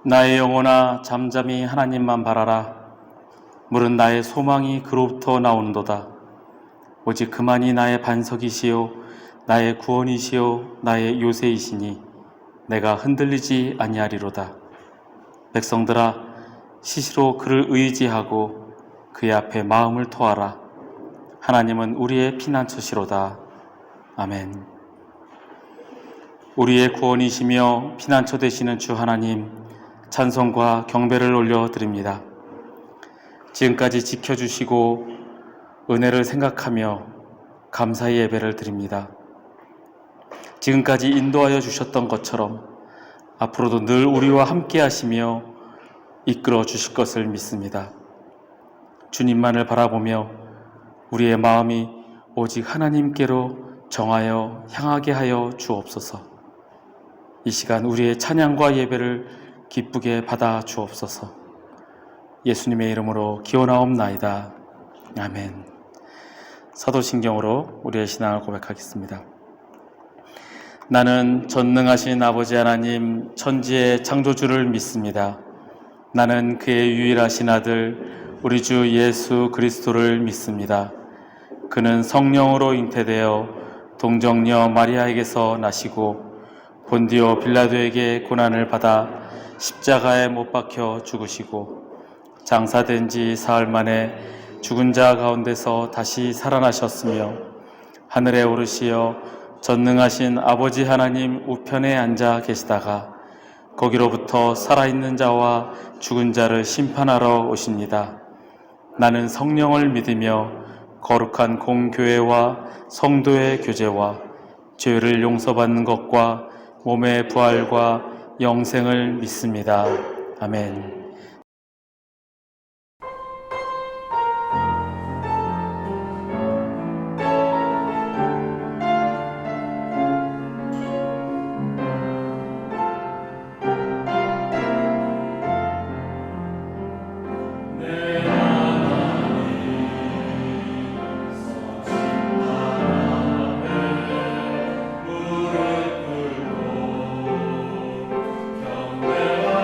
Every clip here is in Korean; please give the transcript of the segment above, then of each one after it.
나의 영혼아 잠잠히 하나님만 바라라. 물은 나의 소망이 그로부터 나오는도다. 오직 그만이 나의 반석이시요 나의 구원이시요 나의 요새이시니 내가 흔들리지 아니하리로다. 백성들아, 시시로 그를 의지하고 그의 앞에 마음을 토하라. 하나님은 우리의 피난처시로다. 아멘. 우리의 구원이시며 피난처 되시는 주 하나님, 찬송과 경배를 올려드립니다. 지금까지 지켜주시고 은혜를 생각하며 감사의 예배를 드립니다. 지금까지 인도하여 주셨던 것처럼 앞으로도 늘 우리와 함께 하시며 이끌어 주실 것을 믿습니다. 주님만을 바라보며 우리의 마음이 오직 하나님께로 정하여 향하게 하여 주옵소서. 이 시간 우리의 찬양과 예배를 기쁘게 받아 주옵소서. 예수님의 이름으로 기원하옵나이다. 아멘. 사도신경으로 우리의 신앙을 고백하겠습니다. 나는 전능하신 아버지 하나님 천지의 창조주를 믿습니다. 나는 그의 유일하신 아들 우리 주 예수 그리스도를 믿습니다. 그는 성령으로 잉태되어 동정녀 마리아에게서 나시고 본디오 빌라도에게 고난을 받아 십자가에 못 박혀 죽으시고 장사된 지 사흘 만에 죽은 자 가운데서 다시 살아나셨으며 하늘에 오르시어 전능하신 아버지 하나님 우편에 앉아 계시다가 거기로부터 살아있는 자와 죽은 자를 심판하러 오십니다. 나는 성령을 믿으며 거룩한 공교회와 성도의 교제와 죄를 용서받는 것과 몸의 부활과 영생을 믿습니다. 아멘. 경배하리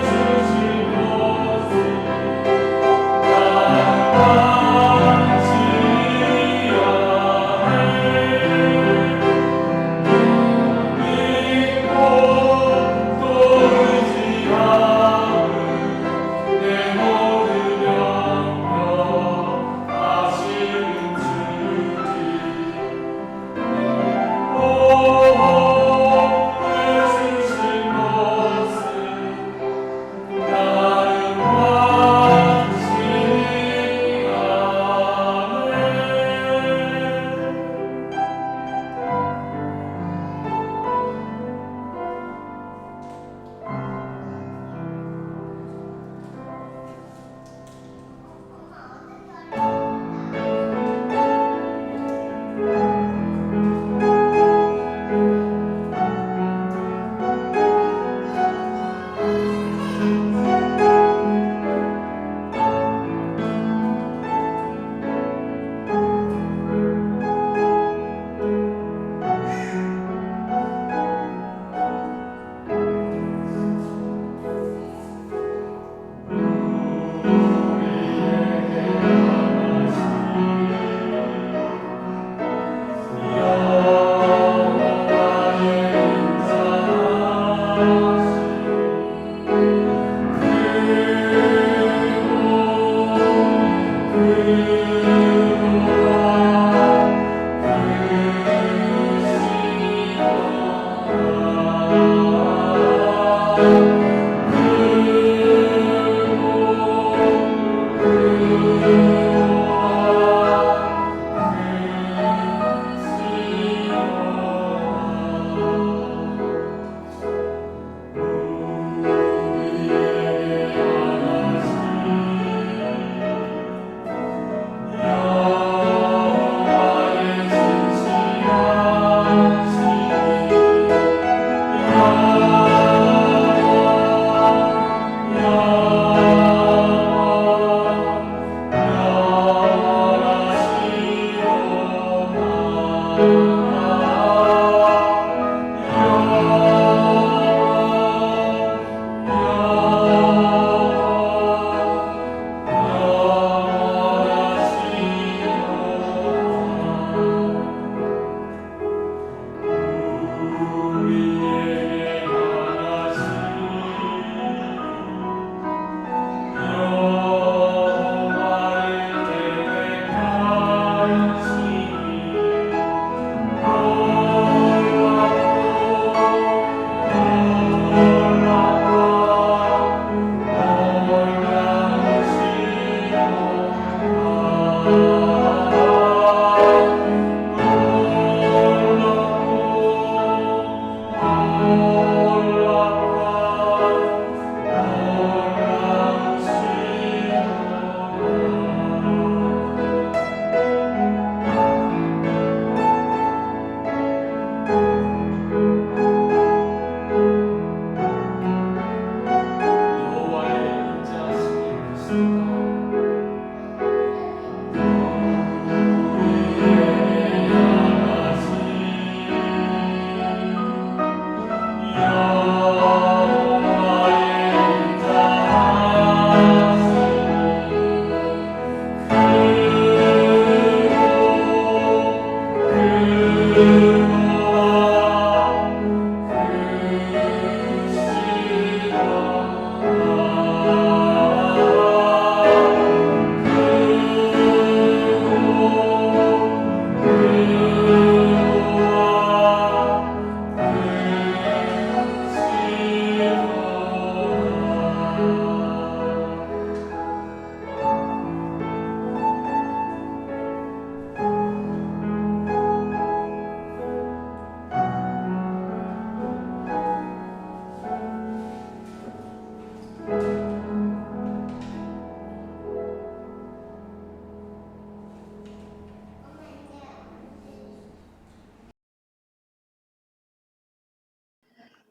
주신 것을 나는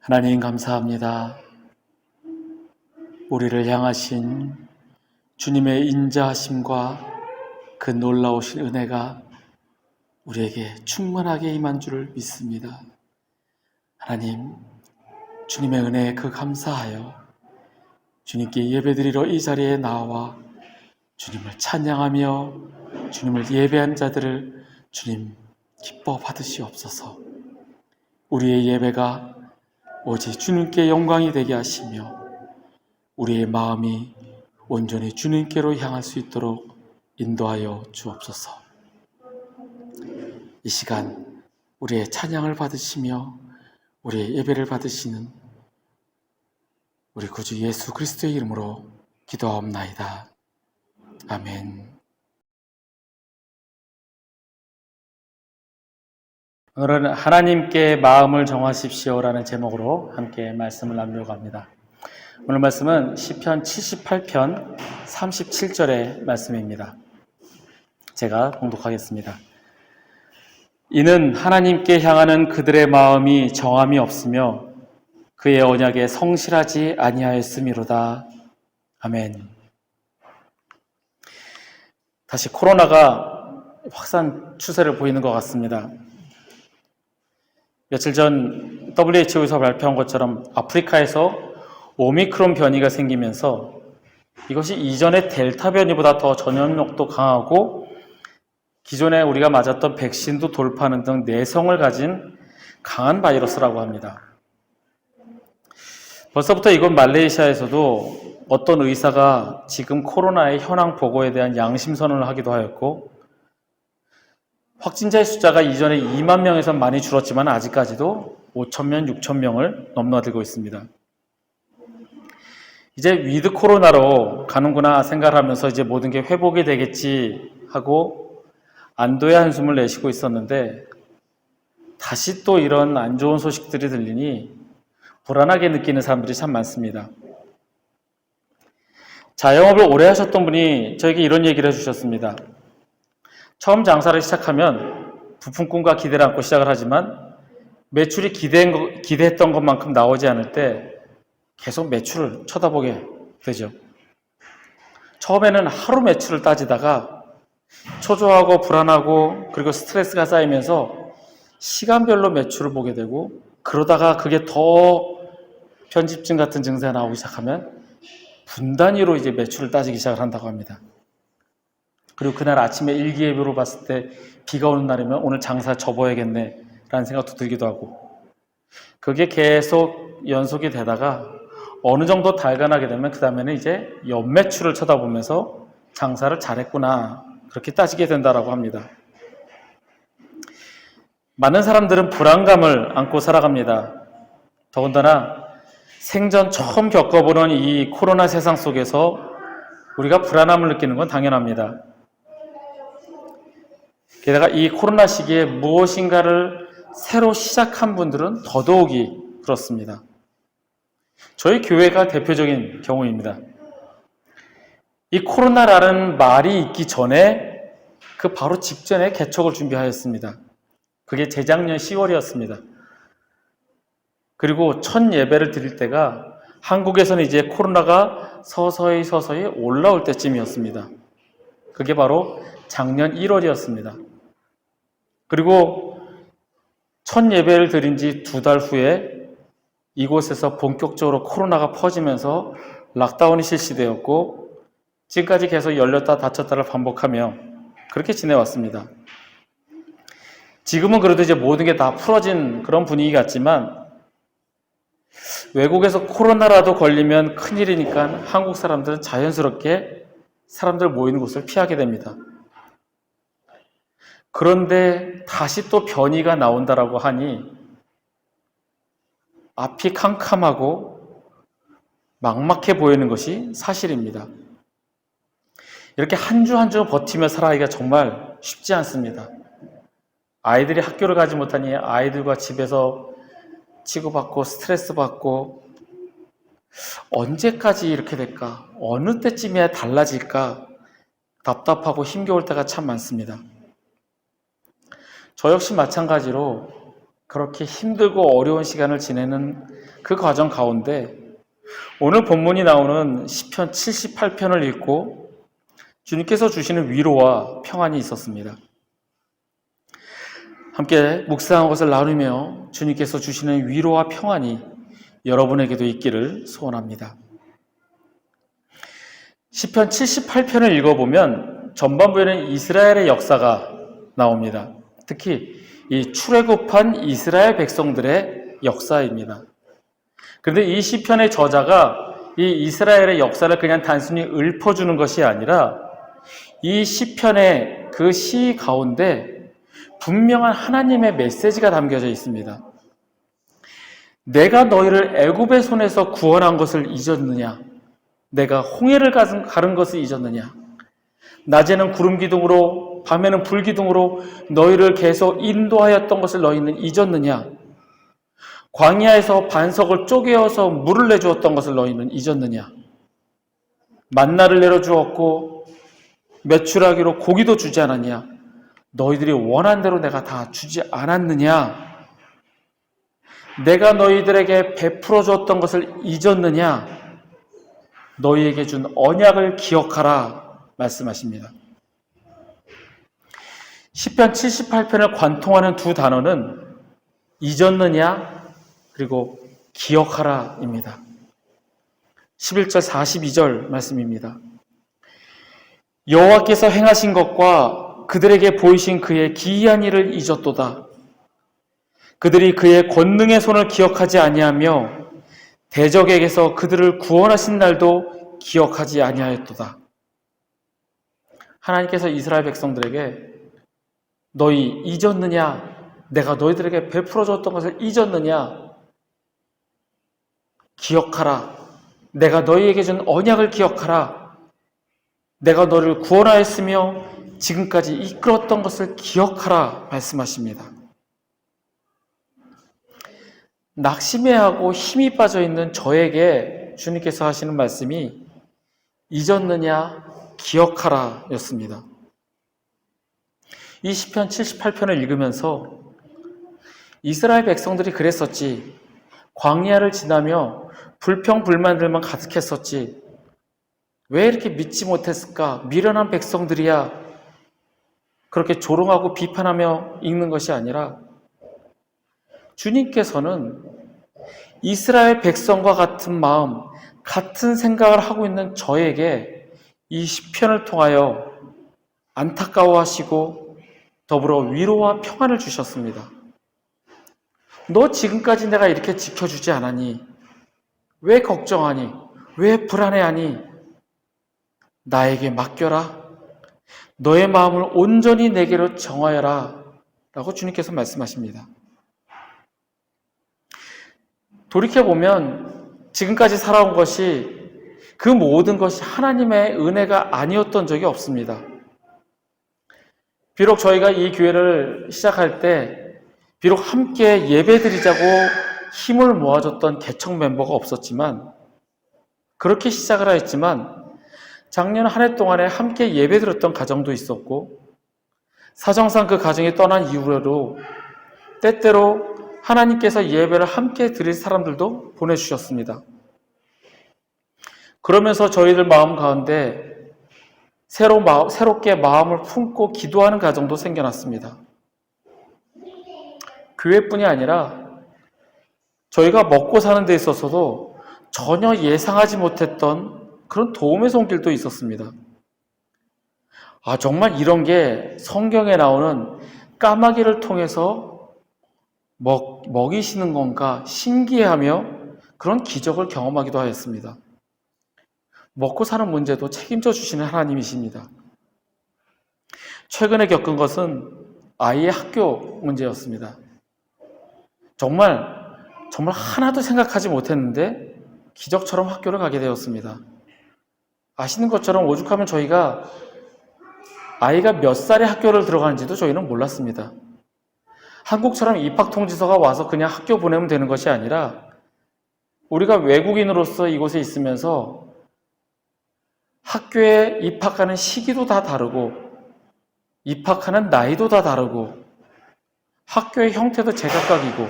하나님 감사합니다. 우리를 향하신 주님의 인자하심과 그 놀라우신 은혜가 우리에게 충만하게 임한 줄을 믿습니다. 하나님, 주님의 은혜에 그 감사하여 주님께 예배드리러 이 자리에 나와 주님을 찬양하며 주님을 예배한 자들을 주님 기뻐 받으시옵소서. 우리의 예배가 오직 주님께 영광이 되게 하시며 우리의 마음이 온전히 주님께로 향할 수 있도록 인도하여 주옵소서. 이 시간 우리의 찬양을 받으시며 우리의 예배를 받으시는 우리 구주 예수 그리스도의 이름으로 기도하옵나이다. 아멘. 오늘은 하나님께 마음을 정하십시오라는 제목으로 함께 말씀을 나누려고 합니다. 오늘 말씀은 시편 78편 37절의 말씀입니다. 제가 봉독하겠습니다. 이는 하나님께 향하는 그들의 마음이 정함이 없으며 그의 언약에 성실하지 아니하였음이로다. 아멘. 다시 코로나가 확산 추세를 보이는 것 같습니다. 며칠 전 WHO에서 발표한 것처럼 아프리카에서 오미크론 변이가 생기면서 이것이 이전의 델타 변이보다 더 전염력도 강하고 기존에 우리가 맞았던 백신도 돌파하는 등 내성을 가진 강한 바이러스라고 합니다. 벌써부터 이곳 말레이시아에서도 어떤 의사가 지금 코로나의 현황 보고에 대한 양심 선언을 하기도 하였고, 확진자의 숫자가 이전에 2만 명에서 많이 줄었지만 아직까지도 5,000명, 6,000명을 넘나들고 있습니다. 이제 위드 코로나로 가는구나 생각을 하면서 이제 모든 게 회복이 되겠지 하고 안도의 한숨을 내쉬고 있었는데, 다시 또 이런 안 좋은 소식들이 들리니 불안하게 느끼는 사람들이 참 많습니다. 자영업을 오래 하셨던 분이 저에게 이런 얘기를 해주셨습니다. 처음 장사를 시작하면 부품꾼과 기대를 안고 시작을 하지만 매출이 기대했던 것만큼 나오지 않을 때 계속 매출을 쳐다보게 되죠. 처음에는 하루 매출을 따지다가 초조하고 불안하고 그리고 스트레스가 쌓이면서 시간별로 매출을 보게 되고, 그러다가 그게 더 편집증 같은 증세가 나오기 시작하면 분 단위로 이제 매출을 따지기 시작을 한다고 합니다. 그리고 그날 아침에 일기예보로 봤을 때 비가 오는 날이면 오늘 장사 접어야겠네 라는 생각도 들기도 하고, 그게 계속 연속이 되다가 어느 정도 달간하게 되면 그 다음에는 이제 연매출을 쳐다보면서 장사를 잘했구나 그렇게 따지게 된다고 합니다. 많은 사람들은 불안감을 안고 살아갑니다. 더군다나 생전 처음 겪어보는 이 코로나 세상 속에서 우리가 불안함을 느끼는 건 당연합니다. 게다가 이 코로나 시기에 무엇인가를 새로 시작한 분들은 더더욱이 그렇습니다. 저희 교회가 대표적인 경우입니다. 이 코로나라는 말이 있기 전에 그 바로 직전에 개척을 준비하였습니다. 그게 재작년 10월이었습니다. 그리고 첫 예배를 드릴 때가 한국에서는 이제 코로나가 서서히 올라올 때쯤이었습니다. 그게 바로 작년 1월이었습니다. 그리고 첫 예배를 드린 지 2달 후에 이곳에서 본격적으로 코로나가 퍼지면서 락다운이 실시되었고, 지금까지 계속 열렸다 닫혔다를 반복하며 그렇게 지내왔습니다. 지금은 그래도 이제 모든 게 다 풀어진 그런 분위기 같지만, 외국에서 코로나라도 걸리면 큰일이니까 한국 사람들은 자연스럽게 사람들 모이는 곳을 피하게 됩니다. 그런데 다시 또 변이가 나온다라고 하니 앞이 캄캄하고 막막해 보이는 것이 사실입니다. 이렇게 한 주 한 주 버티며 살아가기가 정말 쉽지 않습니다. 아이들이 학교를 가지 못하니 아이들과 집에서 치고받고 스트레스 받고, 언제까지 이렇게 될까? 어느 때쯤이야 달라질까? 답답하고 힘겨울 때가 참 많습니다. 저 역시 마찬가지로 그렇게 힘들고 어려운 시간을 지내는 그 과정 가운데 오늘 본문이 나오는 시편 78편을 읽고 주님께서 주시는 위로와 평안이 있었습니다. 함께 묵상한 것을 나누며 주님께서 주시는 위로와 평안이 여러분에게도 있기를 소원합니다. 시편 78편을 읽어보면 전반부에는 이스라엘의 역사가 나옵니다. 특히 이 출애굽한 이스라엘 백성들의 역사입니다. 그런데 이 시편의 저자가 이 이스라엘의 역사를 그냥 단순히 읊어주는 것이 아니라 이 시편의 그 시 가운데 분명한 하나님의 메시지가 담겨져 있습니다. 내가 너희를 애굽의 손에서 구원한 것을 잊었느냐? 내가 홍해를 가른 것을 잊었느냐? 낮에는 구름 기둥으로 밤에는 불 기둥으로 너희를 계속 인도하였던 것을 너희는 잊었느냐? 광야에서 반석을 쪼개어서 물을 내주었던 것을 너희는 잊었느냐? 만나를 내려주었고 메추라기로 고기도 주지 않았냐? 너희들이 원한 대로 내가 다 주지 않았느냐? 내가 너희들에게 베풀어 주었던 것을 잊었느냐? 너희에게 준 언약을 기억하라 말씀하십니다. 시편 78편을 관통하는 두 단어는 잊었느냐 그리고 기억하라입니다. 11절 42절 말씀입니다. 여호와께서 행하신 것과 그들에게 보이신 그의 기이한 일을 잊었도다. 그들이 그의 권능의 손을 기억하지 아니하며 대적에게서 그들을 구원하신 날도 기억하지 아니하였도다. 하나님께서 이스라엘 백성들에게 너희 잊었느냐? 내가 너희들에게 베풀어 줬던 것을 잊었느냐? 기억하라. 내가 너희에게 준 언약을 기억하라. 내가 너를 구원하였으며 지금까지 이끌었던 것을 기억하라 말씀하십니다. 낙심해하고 힘이 빠져있는 저에게 주님께서 하시는 말씀이 잊었느냐 기억하라 였습니다. 이 시편 78편을 읽으면서 이스라엘 백성들이 그랬었지, 광야를 지나며 불평불만들만 가득했었지, 왜 이렇게 믿지 못했을까? 미련한 백성들이야. 그렇게 조롱하고 비판하며 읽는 것이 아니라 주님께서는 이스라엘 백성과 같은 마음, 같은 생각을 하고 있는 저에게 이 시편을 통하여 안타까워하시고 더불어 위로와 평안을 주셨습니다. 너 지금까지 내가 이렇게 지켜주지 않았니? 왜 걱정하니? 왜 불안해하니? 나에게 맡겨라. 너의 마음을 온전히 내게로 정하여라 라고 주님께서 말씀하십니다. 돌이켜보면 지금까지 살아온 것이 그 모든 것이 하나님의 은혜가 아니었던 적이 없습니다. 비록 저희가 이 교회를 시작할 때 비록 함께 예배드리자고 힘을 모아줬던 개척 멤버가 없었지만, 그렇게 시작을 하였지만 작년 한 해 동안에 함께 예배드렸던 가정도 있었고, 사정상 그 가정이 떠난 이후로도 때때로 하나님께서 예배를 함께 드릴 사람들도 보내주셨습니다. 그러면서 저희들 마음 가운데 새롭게 마음을 품고 기도하는 가정도 생겨났습니다. 교회뿐이 아니라 저희가 먹고 사는 데 있어서도 전혀 예상하지 못했던 그런 도움의 손길도 있었습니다. 정말 이런 게 성경에 나오는 까마귀를 통해서 먹이시는 건가 신기해하며 그런 기적을 경험하기도 하였습니다. 먹고 사는 문제도 책임져 주시는 하나님이십니다. 최근에 겪은 것은 아이의 학교 문제였습니다. 정말 하나도 생각하지 못했는데 기적처럼 학교를 가게 되었습니다. 아시는 것처럼 오죽하면 저희가 아이가 몇 살에 학교를 들어가는지도 저희는 몰랐습니다. 한국처럼 입학통지서가 와서 그냥 학교 보내면 되는 것이 아니라 우리가 외국인으로서 이곳에 있으면서 학교에 입학하는 시기도 다 다르고 입학하는 나이도 다 다르고 학교의 형태도 제각각이고,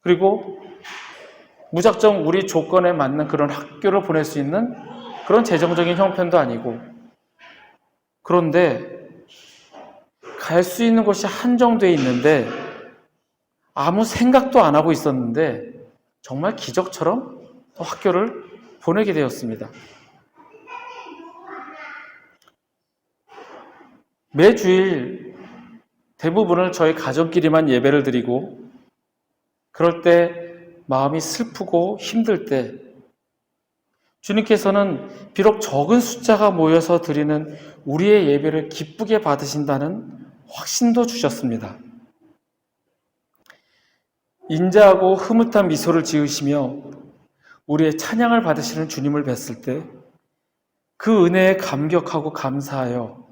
그리고 무작정 우리 조건에 맞는 그런 학교를 보낼 수 있는 그런 재정적인 형편도 아니고, 그런데 갈 수 있는 곳이 한정되어 있는데 아무 생각도 안 하고 있었는데 정말 기적처럼 학교를 보내게 되었습니다. 매주일 대부분을 저희 가족끼리만 예배를 드리고, 그럴 때 마음이 슬프고 힘들 때 주님께서는 비록 적은 숫자가 모여서 드리는 우리의 예배를 기쁘게 받으신다는 확신도 주셨습니다. 인자하고 흐뭇한 미소를 지으시며 우리의 찬양을 받으시는 주님을 뵀을 때 그 은혜에 감격하고 감사하여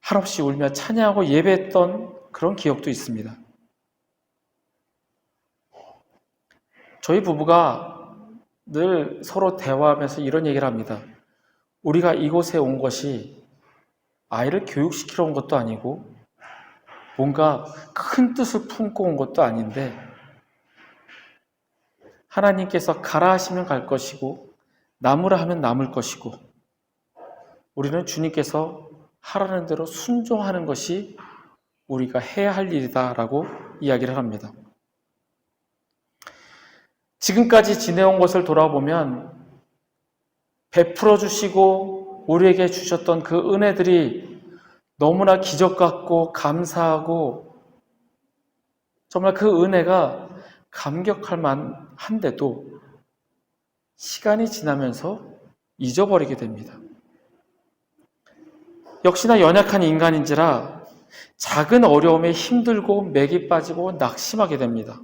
한없이 울며 찬양하고 예배했던 그런 기억도 있습니다. 저희 부부가 늘 서로 대화하면서 이런 얘기를 합니다. 우리가 이곳에 온 것이 아이를 교육시키러 온 것도 아니고 뭔가 큰 뜻을 품고 온 것도 아닌데 하나님께서 가라 하시면 갈 것이고 남으라 하면 남을 것이고 우리는 주님께서 하라는 대로 순종하는 것이 우리가 해야 할 일이다라고 이야기를 합니다. 지금까지 지내온 것을 돌아보면 베풀어 주시고 우리에게 주셨던 그 은혜들이 너무나 기적 같고 감사하고 정말 그 은혜가 감격할 만한데도 시간이 지나면서 잊어버리게 됩니다. 역시나 연약한 인간인지라 작은 어려움에 힘들고 맥이 빠지고 낙심하게 됩니다.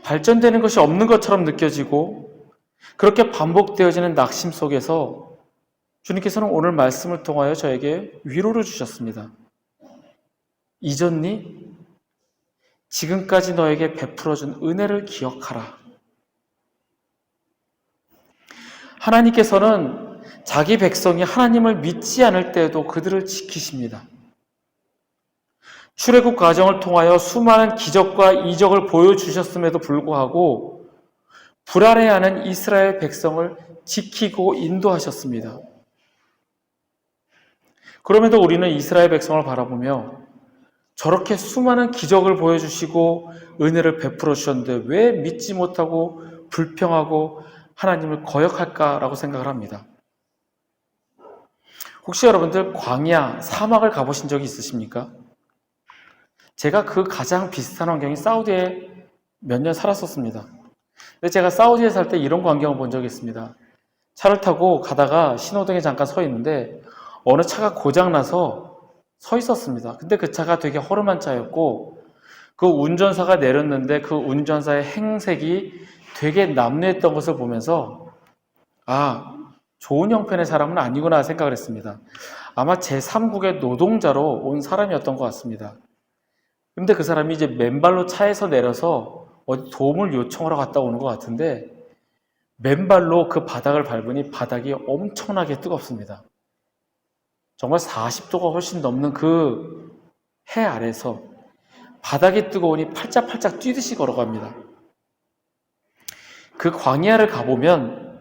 발전되는 것이 없는 것처럼 느껴지고 그렇게 반복되어지는 낙심 속에서 주님께서는 오늘 말씀을 통하여 저에게 위로를 주셨습니다. 잊었니? 지금까지 너에게 베풀어준 은혜를 기억하라. 하나님께서는 자기 백성이 하나님을 믿지 않을 때에도 그들을 지키십니다. 출애굽 과정을 통하여 수많은 기적과 이적을 보여주셨음에도 불구하고 불안해하는 이스라엘 백성을 지키고 인도하셨습니다. 그럼에도 우리는 이스라엘 백성을 바라보며 저렇게 수많은 기적을 보여주시고 은혜를 베풀어 주셨는데 왜 믿지 못하고 불평하고 하나님을 거역할까라고 생각을 합니다. 혹시 여러분들 광야, 사막을 가보신 적이 있으십니까? 제가 그 가장 비슷한 환경이 사우디에 몇 년 살았었습니다. 근데 제가 사우디에 살 때 이런 광경을 본 적이 있습니다. 차를 타고 가다가 신호등에 잠깐 서 있는데 어느 차가 고장나서 서 있었습니다. 근데 그 차가 되게 허름한 차였고 그 운전사가 내렸는데 그 운전사의 행색이 되게 남루했던 것을 보면서 좋은 형편의 사람은 아니구나 생각을 했습니다. 아마 제3국의 노동자로 온 사람이었던 것 같습니다. 근데 그 사람이 이제 맨발로 차에서 내려서 어디 도움을 요청하러 갔다 오는 것 같은데 맨발로 그 바닥을 밟으니 바닥이 엄청나게 뜨겁습니다. 정말 40도가 훨씬 넘는 그 해 아래서 바닥이 뜨거우니 팔짝팔짝 뛰듯이 걸어갑니다. 그 광야를 가보면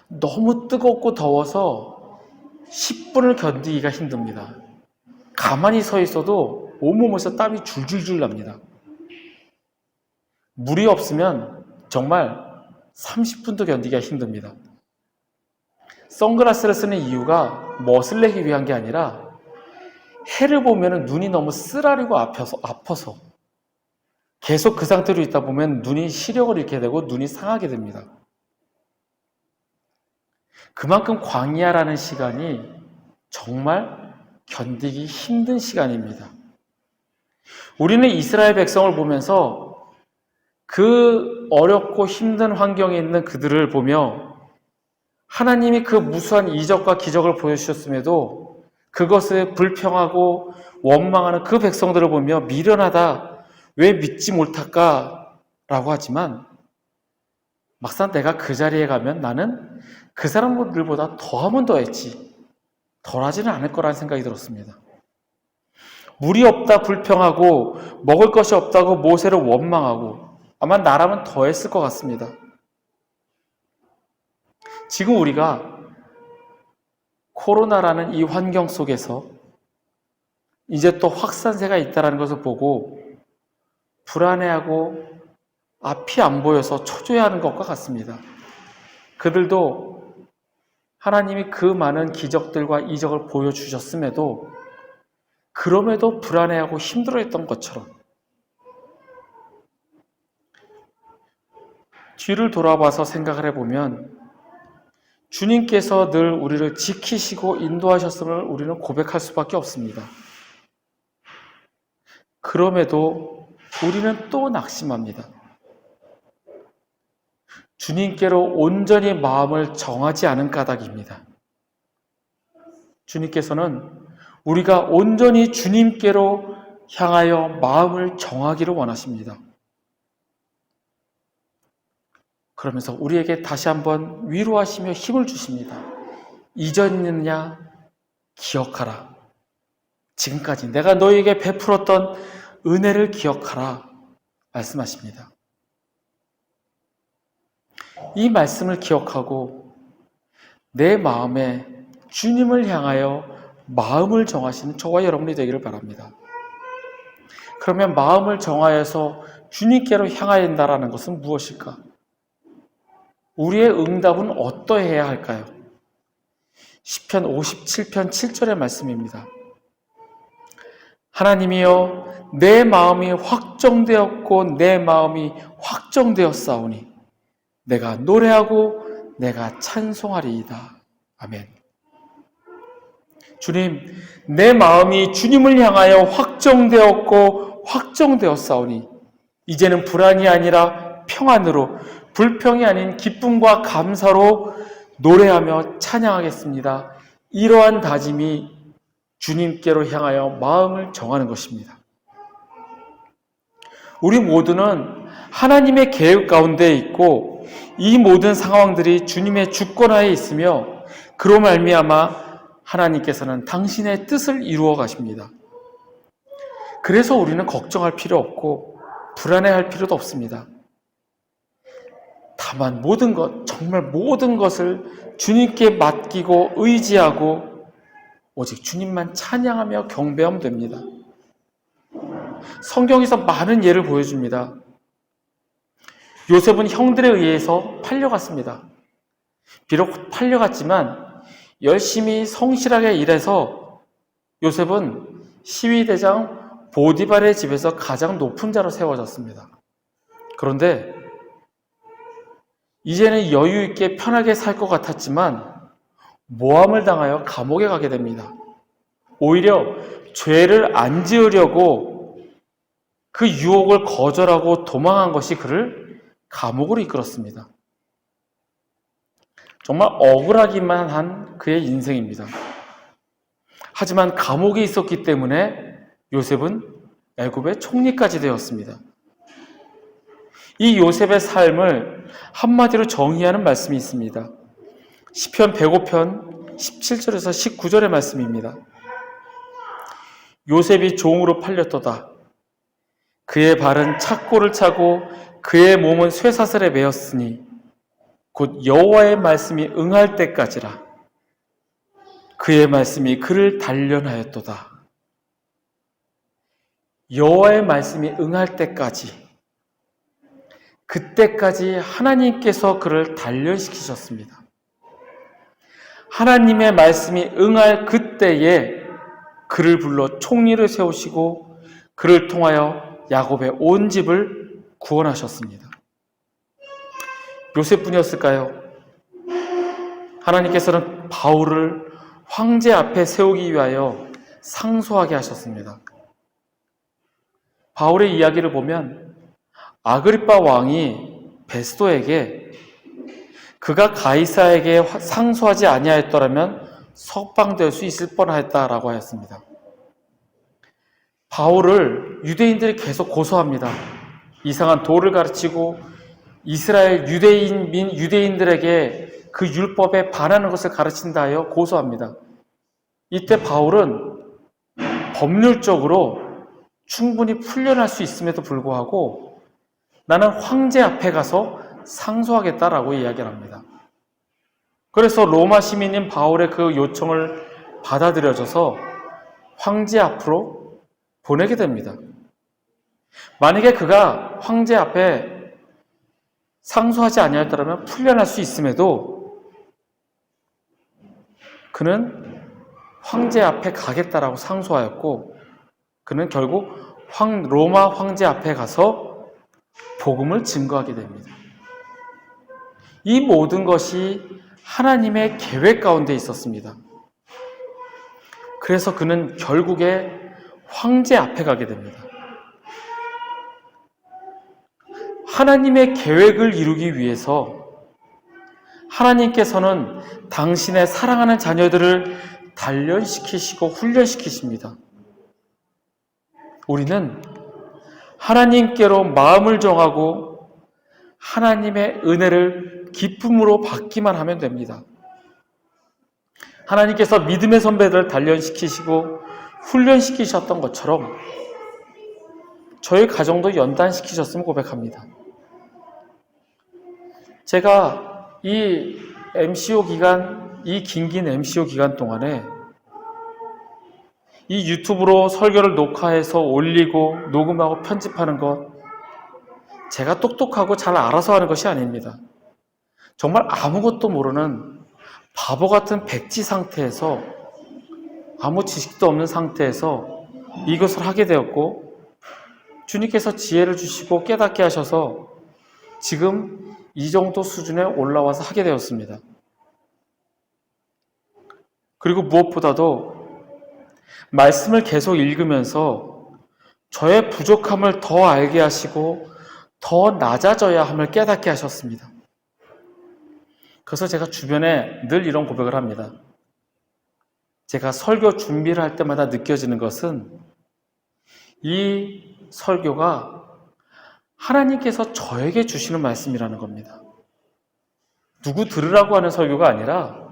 너무 뜨겁고 더워서 10분을 견디기가 힘듭니다. 가만히 서 있어도 온몸에서 땀이 줄줄줄 납니다. 물이 없으면 정말 30분도 견디기가 힘듭니다. 선글라스를 쓰는 이유가 멋을 내기 위한 게 아니라 해를 보면 눈이 너무 쓰라리고 아파서 계속 그 상태로 있다 보면 눈이 시력을 잃게 되고 눈이 상하게 됩니다. 그만큼 광야라는 시간이 정말 견디기 힘든 시간입니다. 우리는 이스라엘 백성을 보면서 그 어렵고 힘든 환경에 있는 그들을 보며 하나님이 그 무수한 이적과 기적을 보여주셨음에도 그것에 불평하고 원망하는 그 백성들을 보며 미련하다, 왜 믿지 못할까? 라고 하지만 막상 내가 그 자리에 가면 나는 그 사람들보다 더하면 더했지 덜하지는 않을 거라는 생각이 들었습니다. 물이 없다 불평하고 먹을 것이 없다고 모세를 원망하고 아마 나라면 더 했을 것 같습니다. 지금 우리가 코로나라는 이 환경 속에서 이제 또 확산세가 있다는 것을 보고 불안해하고 앞이 안 보여서 초조해하는 것과 같습니다. 그들도 하나님이 그 많은 기적들과 이적을 보여주셨음에도 그럼에도 불안해하고 힘들어했던 것처럼 뒤를 돌아봐서 생각을 해보면 주님께서 늘 우리를 지키시고 인도하셨음을 우리는 고백할 수밖에 없습니다. 그럼에도 우리는 또 낙심합니다. 주님께로 온전히 마음을 정하지 않은 까닭입니다. 주님께서는 우리가 온전히 주님께로 향하여 마음을 정하기를 원하십니다. 그러면서 우리에게 다시 한번 위로하시며 힘을 주십니다. 이전이냐 기억하라. 지금까지 내가 너희에게 베풀었던 은혜를 기억하라 말씀하십니다. 이 말씀을 기억하고 내 마음에 주님을 향하여 마음을 정하시는 저와 여러분이 되기를 바랍니다. 그러면 마음을 정하여서 주님께로 향해야 한다는 것은 무엇일까? 우리의 응답은 어떠해야 할까요? 시편 57편 7절의 말씀입니다. 하나님이여 내 마음이 확정되었고 내 마음이 확정되었사오니 내가 노래하고 내가 찬송하리이다. 아멘. 주님, 내 마음이 주님을 향하여 확정되었고 확정되었사오니 이제는 불안이 아니라 평안으로 불평이 아닌 기쁨과 감사로 노래하며 찬양하겠습니다. 이러한 다짐이 주님께로 향하여 마음을 정하는 것입니다. 우리 모두는 하나님의 계획 가운데 있고 이 모든 상황들이 주님의 주권하에 있으며 그로 말미암아 하나님께서는 당신의 뜻을 이루어 가십니다. 그래서 우리는 걱정할 필요 없고 불안해할 필요도 없습니다. 다만 모든 것, 정말 모든 것을 주님께 맡기고 의지하고 오직 주님만 찬양하며 경배하면 됩니다. 성경에서 많은 예를 보여줍니다. 요셉은 형들에 의해서 팔려갔습니다. 비록 팔려갔지만 열심히 성실하게 일해서 요셉은 시위대장 보디발의 집에서 가장 높은 자로 세워졌습니다. 그런데 이제는 여유 있게 편하게 살 것 같았지만 모함을 당하여 감옥에 가게 됩니다. 오히려 죄를 안 지으려고 그 유혹을 거절하고 도망한 것이 그를 감옥으로 이끌었습니다. 정말 억울하기만 한 그의 인생입니다. 하지만 감옥에 있었기 때문에 요셉은 애굽의 총리까지 되었습니다. 이 요셉의 삶을 한마디로 정의하는 말씀이 있습니다. 시편 105편 17절에서 19절의 말씀입니다. 요셉이 종으로 팔렸도다. 그의 발은 착고를 차고 그의 몸은 쇠사슬에 매였으니 곧 여호와의 말씀이 응할 때까지라. 그의 말씀이 그를 단련하였도다. 여호와의 말씀이 응할 때까지, 그때까지 하나님께서 그를 단련시키셨습니다. 하나님의 말씀이 응할 그때에 그를 불러 총리를 세우시고 그를 통하여 야곱의 온 집을 구원하셨습니다. 요셉뿐이었을까요? 하나님께서는 바울을 황제 앞에 세우기 위하여 상소하게 하셨습니다. 바울의 이야기를 보면 아그리빠 왕이 베스도에게 그가 가이사에게 상소하지 아니하였더라면 석방될 수 있을 뻔했다라고 하였습니다. 바울을 유대인들이 계속 고소합니다. 이상한 도를 가르치고 이스라엘 유대인들에게 그 율법에 반하는 것을 가르친다 하여 고소합니다. 이때 바울은 법률적으로 충분히 풀려날 수 있음에도 불구하고 나는 황제 앞에 가서 상소하겠다라고 이야기를 합니다. 그래서 로마 시민인 바울의 그 요청을 받아들여져서 황제 앞으로 보내게 됩니다. 만약에 그가 황제 앞에 상소하지 아니하였더라면 풀려날 수 있음에도 그는 황제 앞에 가겠다라고 상소하였고 그는 결국 로마 황제 앞에 가서 복음을 증거하게 됩니다. 이 모든 것이 하나님의 계획 가운데 있었습니다. 그래서 그는 결국에 황제 앞에 가게 됩니다. 하나님의 계획을 이루기 위해서 하나님께서는 당신의 사랑하는 자녀들을 단련시키시고 훈련시키십니다. 우리는 하나님께로 마음을 정하고 하나님의 은혜를 기쁨으로 받기만 하면 됩니다. 하나님께서 믿음의 선배들을 단련시키시고 훈련시키셨던 것처럼 저희 가정도 연단시키셨음을 고백합니다. 제가 이 MCO 기간, 이 긴 MCO 기간 동안에 이 유튜브로 설교를 녹화해서 올리고 녹음하고 편집하는 것, 제가 똑똑하고 잘 알아서 하는 것이 아닙니다. 정말 아무것도 모르는 바보 같은 백지 상태에서 아무 지식도 없는 상태에서 이것을 하게 되었고 주님께서 지혜를 주시고 깨닫게 하셔서 지금 이 정도 수준에 올라와서 하게 되었습니다. 그리고 무엇보다도 말씀을 계속 읽으면서 저의 부족함을 더 알게 하시고 더 낮아져야 함을 깨닫게 하셨습니다. 그래서 제가 주변에 늘 이런 고백을 합니다. 제가 설교 준비를 할 때마다 느껴지는 것은 이 설교가 하나님께서 저에게 주시는 말씀이라는 겁니다. 누구 들으라고 하는 설교가 아니라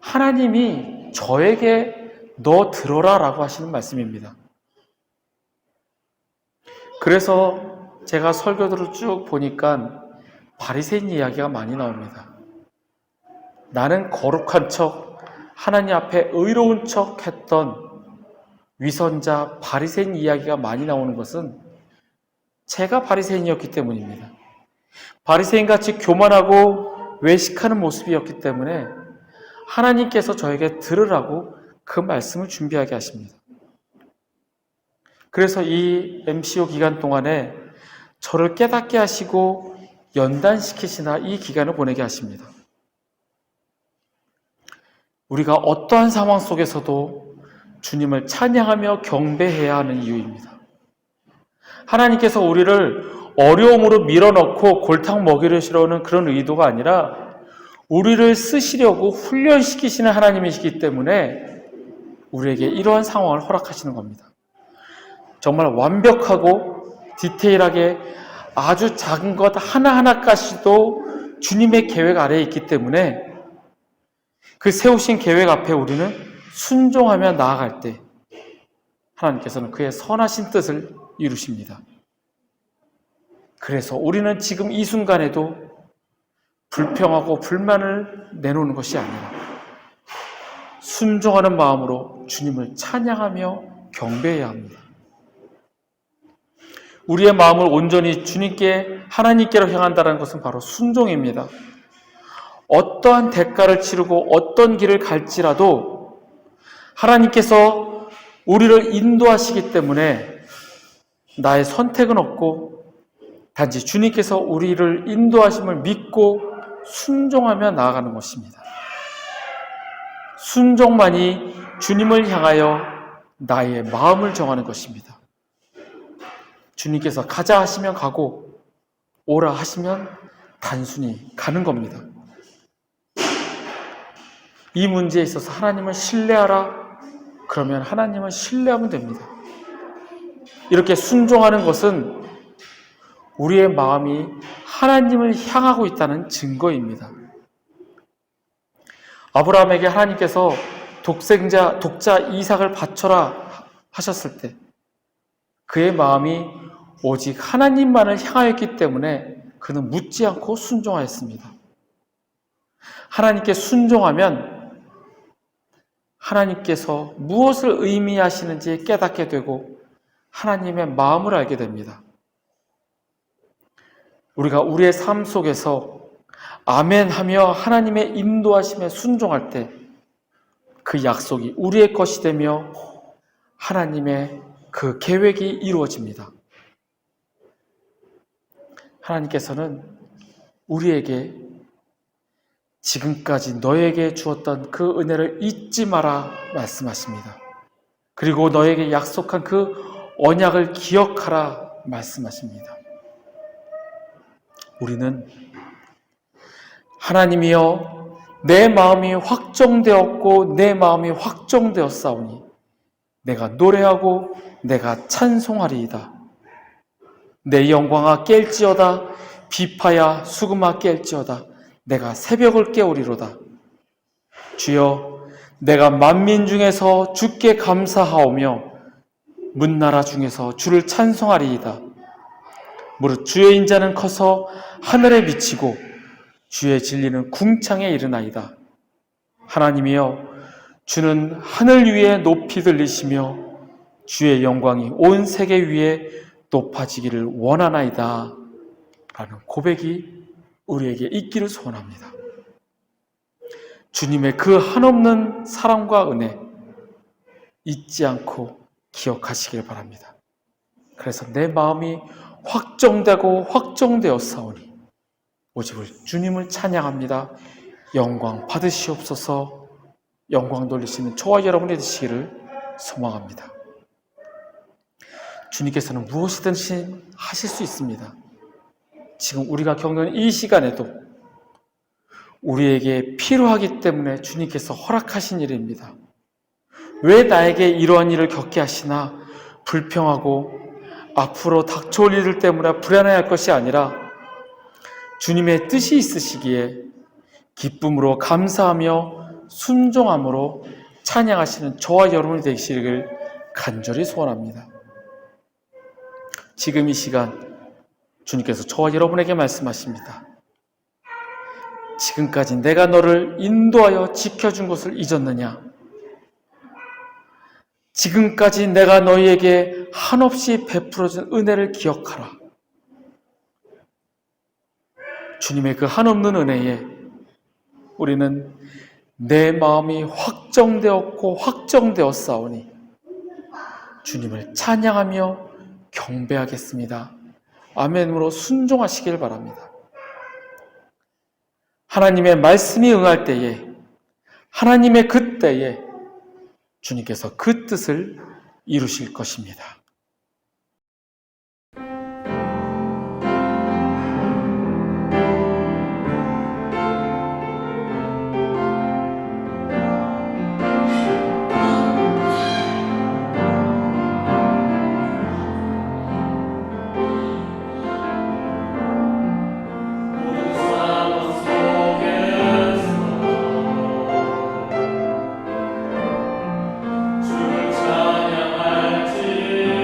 하나님이 저에게 너 들어라 라고 하시는 말씀입니다. 그래서 제가 설교들을 쭉 보니까 바리새인 이야기가 많이 나옵니다. 나는 거룩한 척, 하나님 앞에 의로운 척 했던 위선자 바리새인 이야기가 많이 나오는 것은 제가 바리새인이었기 때문입니다. 바리새인같이 교만하고 외식하는 모습이었기 때문에 하나님께서 저에게 들으라고 그 말씀을 준비하게 하십니다. 그래서 이 MCO 기간 동안에 저를 깨닫게 하시고 연단시키시나 이 기간을 보내게 하십니다. 우리가 어떠한 상황 속에서도 주님을 찬양하며 경배해야 하는 이유입니다. 하나님께서 우리를 어려움으로 밀어넣고 골탕 먹이려는 그런 의도가 아니라 우리를 쓰시려고 훈련시키시는 하나님이시기 때문에 우리에게 이러한 상황을 허락하시는 겁니다. 정말 완벽하고 디테일하게 아주 작은 것 하나하나까지도 주님의 계획 아래에 있기 때문에 그 세우신 계획 앞에 우리는 순종하며 나아갈 때 하나님께서는 그의 선하신 뜻을 이루십니다. 그래서 우리는 지금 이 순간에도 불평하고 불만을 내놓는 것이 아니라 순종하는 마음으로 주님을 찬양하며 경배해야 합니다. 우리의 마음을 온전히 주님께 하나님께로 향한다는 것은 바로 순종입니다. 어떠한 대가를 치르고 어떤 길을 갈지라도 하나님께서 우리를 인도하시기 때문에 나의 선택은 없고 단지 주님께서 우리를 인도하심을 믿고 순종하며 나아가는 것입니다. 순종만이 주님을 향하여 나의 마음을 정하는 것입니다. 주님께서 가자 하시면 가고 오라 하시면 단순히 가는 겁니다. 이 문제에 있어서 하나님을 신뢰하라 그러면 하나님을 신뢰하면 됩니다. 이렇게 순종하는 것은 우리의 마음이 하나님을 향하고 있다는 증거입니다. 아브라함에게 하나님께서 독자 이삭을 바쳐라 하셨을 때 그의 마음이 오직 하나님만을 향하였기 때문에 그는 묻지 않고 순종하였습니다. 하나님께 순종하면 하나님께서 무엇을 의미하시는지 깨닫게 되고 하나님의 마음을 알게 됩니다. 우리가 우리의 삶 속에서 아멘 하며 하나님의 인도하심에 순종할 때 그 약속이 우리의 것이 되며 하나님의 그 계획이 이루어집니다. 하나님께서는 우리에게 지금까지 너에게 주었던 그 은혜를 잊지 마라 말씀하십니다. 그리고 너에게 약속한 그 언약을 기억하라 말씀하십니다. 우리는 하나님이여 내 마음이 확정되었고 내 마음이 확정되었사오니 내가 노래하고 내가 찬송하리이다. 내 영광아 깰지어다. 비파야 수금아 깰지어다. 내가 새벽을 깨우리로다. 주여 내가 만민 중에서 주께 감사하오며 문나라 중에서 주를 찬송하리이다. 무릇 주의 인자는 커서 하늘에 미치고 주의 진리는 궁창에 이르나이다. 하나님이여 주는 하늘 위에 높이 들리시며 주의 영광이 온 세계 위에 높아지기를 원하나이다. 라는 고백이 우리에게 있기를 소원합니다. 주님의 그 한없는 사랑과 은혜 잊지 않고 기억하시길 바랍니다. 그래서 내 마음이 확정되고 확정되었사오니 오직 주님을 찬양합니다. 영광 받으시옵소서. 영광 돌리시는 저와 여러분이 되시기를 소망합니다. 주님께서는 무엇이든지 하실 수 있습니다. 지금 우리가 겪는 이 시간에도 우리에게 필요하기 때문에 주님께서 허락하신 일입니다. 왜 나에게 이러한 일을 겪게 하시나 불평하고 앞으로 닥쳐올 일들 때문에 불안해할 것이 아니라 주님의 뜻이 있으시기에 기쁨으로 감사하며 순종함으로 찬양하시는 저와 여러분이 되시기를 간절히 소원합니다. 지금 이 시간 주님께서 저와 여러분에게 말씀하십니다. 지금까지 내가 너를 인도하여 지켜준 것을 잊었느냐? 지금까지 내가 너희에게 한없이 베풀어준 은혜를 기억하라. 주님의 그 한없는 은혜에 우리는 내 마음이 확정되었고 확정되었사오니 주님을 찬양하며 경배하겠습니다. 아멘으로 순종하시길 바랍니다. 하나님의 말씀이 응할 때에 하나님의 그 때에 주님께서 그 뜻을 이루실 것입니다. 찬양할지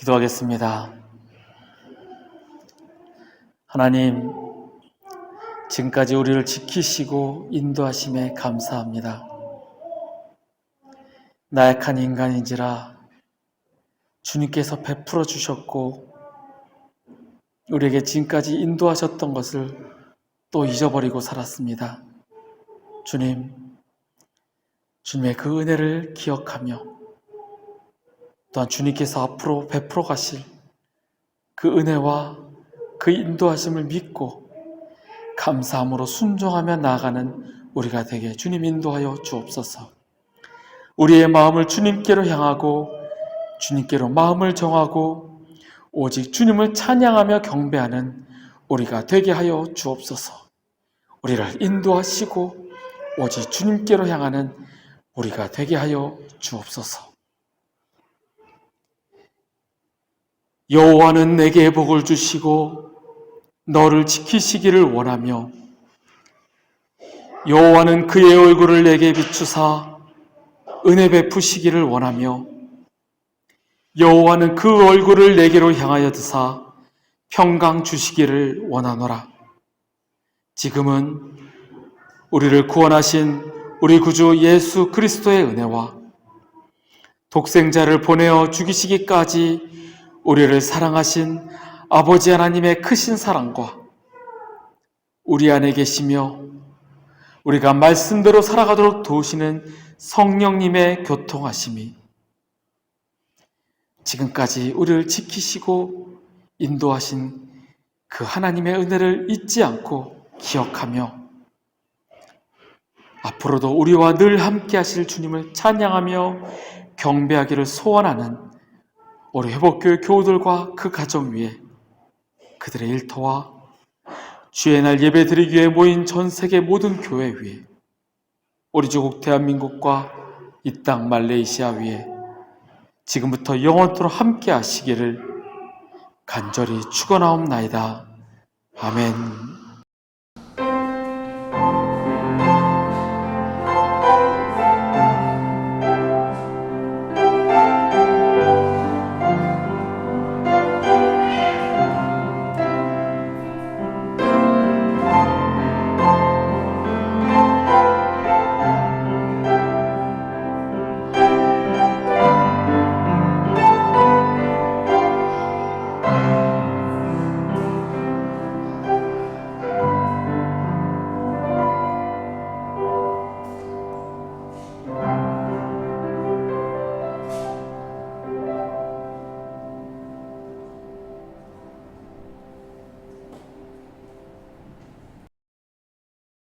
기도하겠습니다. 하나님, 지금까지 우리를 지키시고 인도하심에 감사합니다. 나약한 인간인지라 주님께서 베풀어 주셨고 우리에게 지금까지 인도하셨던 것을 또 잊어버리고 살았습니다. 주님, 주님의 그 은혜를 기억하며 또한 주님께서 앞으로 베풀어 가실 그 은혜와 그 인도하심을 믿고 감사함으로 순종하며 나아가는 우리가 되게 주님 인도하여 주옵소서. 우리의 마음을 주님께로 향하고 주님께로 마음을 정하고 오직 주님을 찬양하며 경배하는 우리가 되게 하여 주옵소서. 우리를 인도하시고 오직 주님께로 향하는 우리가 되게 하여 주옵소서. 여호와는 내게 복을 주시고 너를 지키시기를 원하며 여호와는 그의 얼굴을 내게 비추사 은혜 베푸시기를 원하며 여호와는 그 얼굴을 내게로 향하여 드사 평강 주시기를 원하노라. 지금은 우리를 구원하신 우리 구주 예수 그리스도의 은혜와 독생자를 보내어 죽이시기까지 우리를 사랑하신 아버지 하나님의 크신 사랑과 우리 안에 계시며 우리가 말씀대로 살아가도록 도우시는 성령님의 교통하심이 지금까지 우리를 지키시고 인도하신 그 하나님의 은혜를 잊지 않고 기억하며 앞으로도 우리와 늘 함께 하실 주님을 찬양하며 경배하기를 소원하는 우리 회복교회 교우들과 그 가정 위에 그들의 일터와 주의 날 예배 드리기 위해 모인 전 세계 모든 교회 위에 우리 조국 대한민국과 이 땅 말레이시아 위에 지금부터 영원토록 함께 하시기를 간절히 축원하옵나이다. 아멘.